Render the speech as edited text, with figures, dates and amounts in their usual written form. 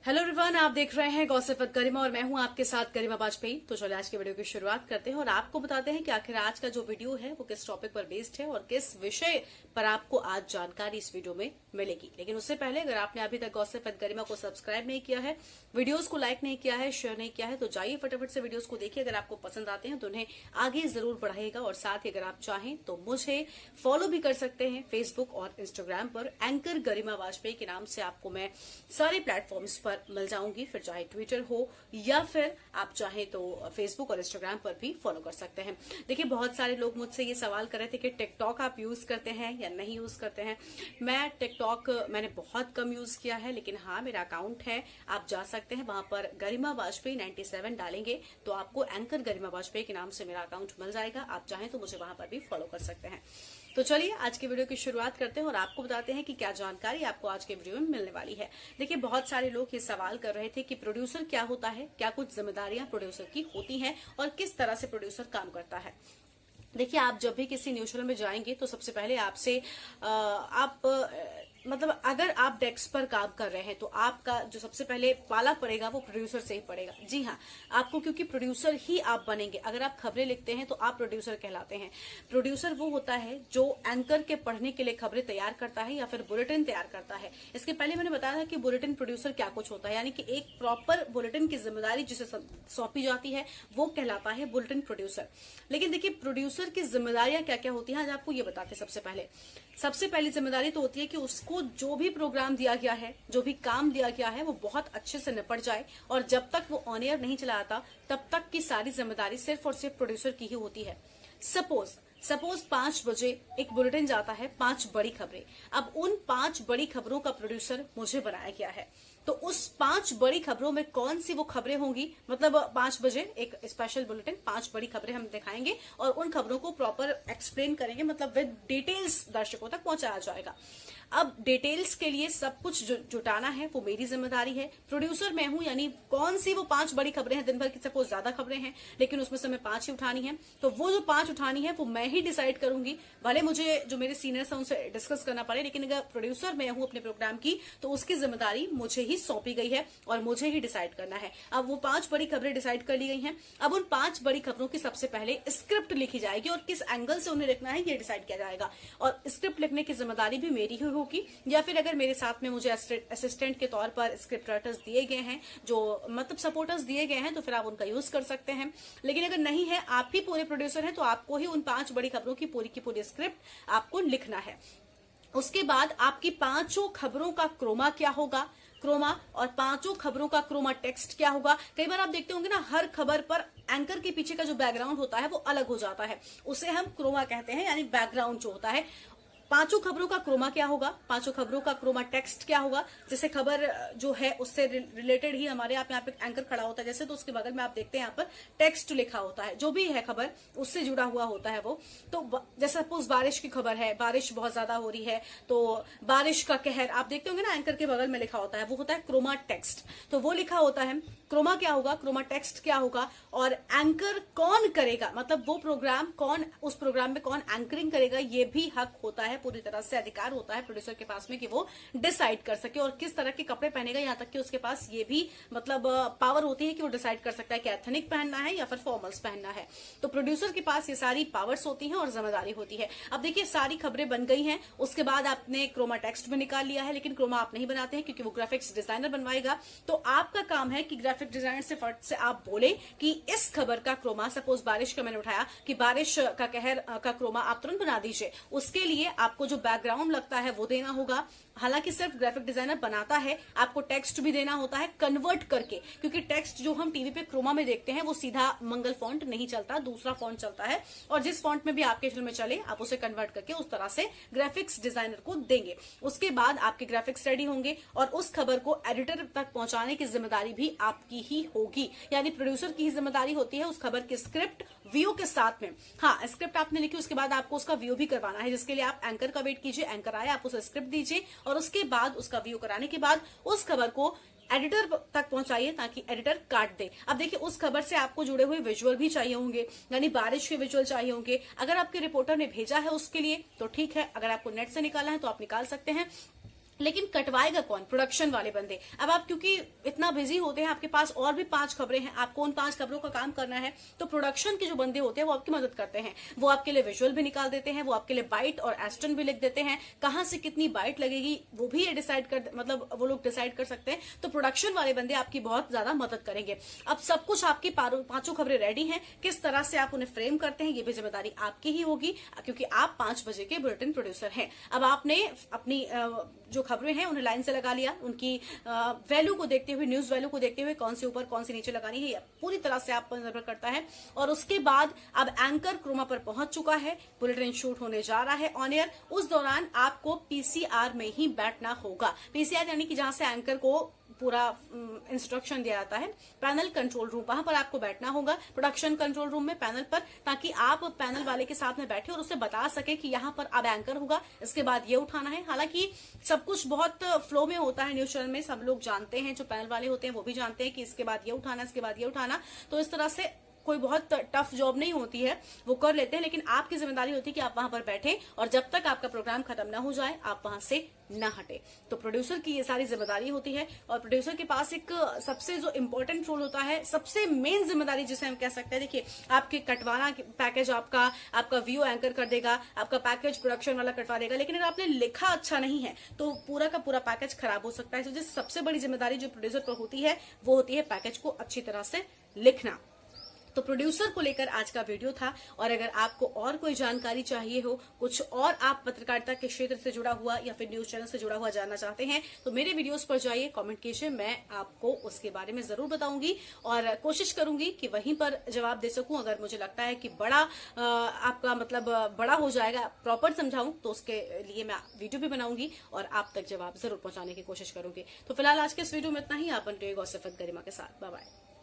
Hello everyone, आप देख रहे हैं गॉसिप विद गरिमा और मैं हूं आपके साथ गरिमा वाजपेयी। तो चलिए आज के वीडियो की शुरुआत करते हैं और आपको बताते हैं कि आखिर आज का जो वीडियो है वो किस टॉपिक पर बेस्ड है और किस विषय पर आपको आज जानकारी इस वीडियो में मिलेगी। लेकिन उससे पहले अगर आपने अभी तक गॉसिप विद गरिमा को सब्सक्राइब नहीं किया है, वीडियोस को लाइक नहीं किया है, शेयर नहीं किया है, तो जाइए फटाफट से वीडियोस को देखिए। अगर आपको पसंद आते हैं तो उन्हें आगे जरूर बढ़ाइएगा और साथ ही अगर आप चाहें तो मुझे फॉलो भी कर सकते हैं फेसबुक और इंस्टाग्राम पर। एंकर गरिमा वाजपेयी के नाम से आपको मैं सारे प्लेटफॉर्म्स पर मिल जाऊंगी, फिर चाहे ट्विटर हो या फिर आप चाहे तो फेसबुक और इंस्टाग्राम पर भी फॉलो कर सकते हैं। देखिए, बहुत सारे लोग मुझसे ये सवाल कर रहे थे कि टिकटॉक आप यूज करते हैं या नहीं यूज करते हैं। मैं टिकटॉक मैंने बहुत कम यूज किया है, लेकिन हाँ मेरा अकाउंट है, आप जा सकते हैं वहां पर। गरिमा वाजपेयी 97 डालेंगे तो आपको एंकर गरिमा वाजपेयी के नाम से मेरा अकाउंट मिल जाएगा। आप चाहें तो मुझे वहां पर भी फॉलो कर सकते हैं। तो चलिए आज की वीडियो की शुरुआत करते हैं और आपको बताते हैं कि क्या जानकारी आपको आज के वीडियो में मिलने वाली है। देखिए, बहुत सारे लोग ये सवाल कर रहे थे कि प्रोड्यूसर क्या होता है, क्या कुछ जिम्मेदारियां प्रोड्यूसर की होती हैं और किस तरह से प्रोड्यूसर काम करता है। देखिए, आप जब भी किसी न्यूज चैनल में जाएंगे तो सबसे पहले आपसे मतलब अगर आप डेस्क पर काम कर रहे हैं तो आपका जो सबसे पहले पाला पड़ेगा वो प्रोड्यूसर से ही पड़ेगा। जी हाँ, आपको, क्योंकि प्रोड्यूसर ही आप बनेंगे। अगर आप खबरें लिखते हैं तो आप प्रोड्यूसर कहलाते हैं। प्रोड्यूसर वो होता है जो एंकर के पढ़ने के लिए खबरें तैयार करता है या फिर बुलेटिन तैयार करता है। इसके पहले मैंने बताया था कि बुलेटिन प्रोड्यूसर क्या कुछ होता है, यानी कि एक प्रॉपर बुलेटिन की जिम्मेदारी जिसे सौंपी जाती है वो कहलाता है बुलेटिन प्रोड्यूसर। लेकिन देखिए, प्रोड्यूसर की जिम्मेदारियां क्या क्या होती हैं आज आपको ये बताते। सबसे पहली जिम्मेदारी तो होती है कि उसको जो भी प्रोग्राम दिया गया है, जो भी काम दिया गया है, वो बहुत अच्छे से निपट जाए और जब तक वो ऑन एयर नहीं चला आता तब तक की सारी जिम्मेदारी सिर्फ और सिर्फ प्रोड्यूसर की ही होती है। सपोज 5 बजे एक बुलेटिन जाता है, 5 बड़ी खबरें। अब उन 5 बड़ी खबरों का प्रोड्यूसर मुझे बनाया गया है, तो उस 5 बड़ी खबरों में कौन सी वो खबरें होंगी, मतलब 5 बजे एक स्पेशल बुलेटिन 5 बड़ी खबरें हम दिखाएंगे और उन खबरों को प्रॉपर एक्सप्लेन करेंगे, मतलब विद डिटेल्स दर्शकों तक पहुंचाया जाएगा। अब डिटेल्स के लिए सब कुछ जुटाना है वो मेरी जिम्मेदारी है। प्रोड्यूसर मैं हूं, यानी कौन सी वो 5 बड़ी खबरें हैं, दिन भर की सपोज ज्यादा खबरें हैं लेकिन उसमें से हमें 5 ही उठानी है, तो वो जो 5 उठानी है वो मैं ही डिसाइड करूंगी। भले मुझे जो मेरे सीनियर्स हैं उनसे डिस्कस करना पड़े, लेकिन अगर प्रोड्यूसर मैं हूं अपने प्रोग्राम की तो उसकी जिम्मेदारी मुझे ही सौंपी गई है और मुझे ही डिसाइड करना है। अब वो 5 बड़ी खबरें डिसाइड कर ली गई हैं। अब उन 5 बड़ी खबरों की सबसे पहले स्क्रिप्ट लिखी जाएगी और किस एंगल से उन्हें लिखना है ये डिसाइड किया जाएगा। और स्क्रिप्ट लिखने की जिम्मेदारी भी मेरी ही होगी, या फिर अगर मेरे साथ में मुझे असिस्टेंट के तौर पर स्क्रिप्ट राइटर्स दिए गए हैं, जो मतलब सपोर्टर्स दिए गए हैं, तो फिर आप उनका यूज कर सकते हैं। लेकिन अगर नहीं है, आप ही पूरे प्रोड्यूसर हैं, तो आपको ही उन 5 बड़ी खबरों की पूरी स्क्रिप्ट आपको लिखना है। उसके बाद आपकी 5 खबरों का क्रोमा क्या होगा, और 5 खबरों का क्रोमा टेक्स्ट क्या होगा। कई बार आप देखते होंगे ना, हर खबर पर एंकर के पीछे का जो बैकग्राउंड होता है वो अलग हो जाता है, उसे हम क्रोमा कहते हैं, यानी बैकग्राउंड जो होता है। 5 खबरों का क्रोमा क्या होगा, 5 खबरों का क्रोमा टेक्स्ट क्या होगा। जैसे खबर जो है उससे रिलेटेड ही हमारे यहाँ पे एंकर खड़ा होता है, जैसे तो उसके बगल में आप देखते हैं यहाँ पर टेक्स्ट लिखा होता है, जो भी है खबर उससे जुड़ा हुआ होता है वो। तो जैसे सपोज बारिश की खबर है, बारिश बहुत ज्यादा हो रही है तो बारिश का कहर आप देखते होंगे ना, एंकर के बगल में लिखा होता है, वो होता है क्रोमा टेक्स्ट। तो वो लिखा होता है। क्रोमा क्या होगा, क्रोमा टेक्स्ट क्या होगा, और एंकर कौन करेगा, मतलब वो प्रोग्राम कौन, उस प्रोग्राम में कौन एंकरिंग करेगा, ये भी हक होता है, पूरी तरह से अधिकार होता है प्रोड्यूसर के पास में कि वो डिसाइड कर सके। और किस तरह के कपड़े पहनेगा, यहाँ तक कि उसके पास ये भी मतलब पावर होती है कि वो डिसाइड कर सकता है कि एथनिक पहनना है या फिर फॉर्मल्स पहनना है। तो प्रोड्यूसर के पास ये सारी पावर्स होती हैं और जिम्मेदारी होती है। अब देखिए, सारी खबरें बन गई हैं, उसके बाद आपने क्रोमा टेक्स्ट भी निकाल लिया है, लेकिन क्रोमा आप नहीं बनाते हैं क्योंकि वो ग्राफिक्स डिजाइनर बनवाएगा। तो आपका काम है कि ग्राफिक डिजाइनर से फट से आप बोले कि इस खबर का क्रोमा, सपोज बारिश का मैंने उठाया कि बारिश का कहर का क्रोमा आप तुरंत बना दीजिए। उसके लिए आपको जो बैकग्राउंड लगता है वो देना होगा। हालांकि सिर्फ ग्राफिक डिजाइनर बनाता है, आपको टेक्स्ट भी देना होता है कन्वर्ट करके, क्योंकि टेक्स्ट जो हम टीवी पे क्रोमा में देखते हैं वो सीधा मंगल फॉन्ट नहीं चलता, दूसरा फॉन्ट चलता है, और जिस फॉन्ट में भी आपके चैनल में चले आप उसे कन्वर्ट करके उस तरह से ग्राफिक्स डिजाइनर को देंगे। उसके बाद आपके ग्राफिक्स रेडी होंगे और उस खबर को एडिटर तक पहुंचाने की जिम्मेदारी भी आपकी ही होगी, यानी प्रोड्यूसर की ही जिम्मेदारी होती है उस खबर की स्क्रिप्ट व्यू के साथ में। हाँ, स्क्रिप्ट आपने लिखी, उसके बाद आपको उसका व्यू भी करवाना है, जिसके लिए आप एंकर का वेट कीजिए, एंकर आए, आप उसे स्क्रिप्ट दीजिए और उसके बाद उसका व्यू कराने के बाद उस खबर को एडिटर तक पहुंचाइए ताकि एडिटर काट दे। अब देखिए, उस खबर से आपको जुड़े हुए विजुअल भी चाहिए होंगे, यानी बारिश के विजुअल चाहिए होंगे। अगर आपके रिपोर्टर ने भेजा है उसके लिए तो ठीक है, अगर आपको नेट से निकालना है तो आप निकाल सकते हैं। लेकिन कटवाएगा कौन? प्रोडक्शन वाले बंदे। अब आप क्योंकि इतना बिजी होते हैं, आपके पास और भी 5 खबरें हैं, आपको उन 5 खबरों का काम करना है, तो प्रोडक्शन के जो बंदे होते हैं वो आपकी मदद करते हैं। वो आपके लिए विजुअल भी निकाल देते हैं, वो आपके लिए बाइट और एस्टन भी लिख देते हैं, कहां से कितनी बाइट लगेगी वो भी डिसाइड कर, मतलब वो लोग डिसाइड कर सकते हैं। तो प्रोडक्शन वाले बंदे आपकी बहुत ज्यादा मदद करेंगे। अब सब कुछ आपकी 5 खबरें रेडी हैं, किस तरह से आप उन्हें फ्रेम करते हैं ये भी जिम्मेदारी आपकी ही होगी, क्योंकि आप 5 बजे के बुलेटिन प्रोड्यूसर हैं। अब आपने अपनी जो खबरें हैं उन्हें लाइन से लगा लिया, उनकी वैल्यू को देखते हुए, न्यूज वैल्यू को देखते हुए कौन से ऊपर कौन से नीचे लगानी है, पूरी तरह से आप पर निर्भर करता है। और उसके बाद अब एंकर क्रोमा पर पहुंच चुका है, बुलेटिन शूट होने जा रहा है ऑन एयर। उस दौरान आपको पीसीआर में ही बैठना होगा। पीसीआर यानी कि जहां से एंकर को पूरा इंस्ट्रक्शन दिया जाता है, पैनल कंट्रोल रूम, वहां पर आपको बैठना होगा, प्रोडक्शन कंट्रोल रूम में पैनल पर, ताकि आप पैनल वाले के साथ में बैठे और उसे बता सके कि यहाँ पर अब एंकर होगा, इसके बाद ये उठाना है। हालांकि सब कुछ बहुत फ्लो में होता है न्यूज चैनल में, सब लोग जानते हैं, जो पैनल वाले होते हैं वो भी जानते हैं कि इसके बाद ये उठाना, इसके बाद ये उठाना। तो इस तरह से कोई बहुत टफ जॉब नहीं होती है, वो कर लेते हैं, लेकिन आपकी जिम्मेदारी होती है कि आप वहां पर बैठे और जब तक आपका प्रोग्राम खत्म ना हो जाए आप वहां से ना हटे। तो प्रोड्यूसर की ये सारी जिम्मेदारी होती है। और प्रोड्यूसर के पास एक सबसे जो इम्पोर्टेंट रोल होता है, सबसे मेन जिम्मेदारी जिसे हम कह सकते हैं, देखिए आपके कटवाना पैकेज आपका व्यू एंकर कर देगा, आपका पैकेज प्रोडक्शन वाला कटवा देगा, लेकिन अगर आपने लिखा अच्छा नहीं है तो पूरा का पूरा पैकेज खराब हो सकता है। तो सबसे बड़ी जिम्मेदारी जो प्रोड्यूसर पर होती है वो होती है पैकेज को अच्छी तरह से लिखना। तो प्रोड्यूसर को लेकर आज का वीडियो था। और अगर आपको और कोई जानकारी चाहिए हो, कुछ और आप पत्रकारिता के क्षेत्र से जुड़ा हुआ या फिर न्यूज चैनल से जुड़ा हुआ जानना चाहते हैं, तो मेरे वीडियोस पर जाइए, कमेंट कीजिए, मैं आपको उसके बारे में जरूर बताऊंगी और कोशिश करूंगी कि वहीं पर जवाब दे सकूं। अगर मुझे लगता है कि बड़ा आपका मतलब बड़ा हो जाएगा, प्रॉपर समझाऊं, तो उसके लिए मैं वीडियो भी बनाऊंगी और आप तक जवाब जरूर पहुंचाने की कोशिश करूंगी। तो फिलहाल आज के इस वीडियो में इतना ही। आप बन रहे गॉसिप विद गरिमा के साथ। Bye bye.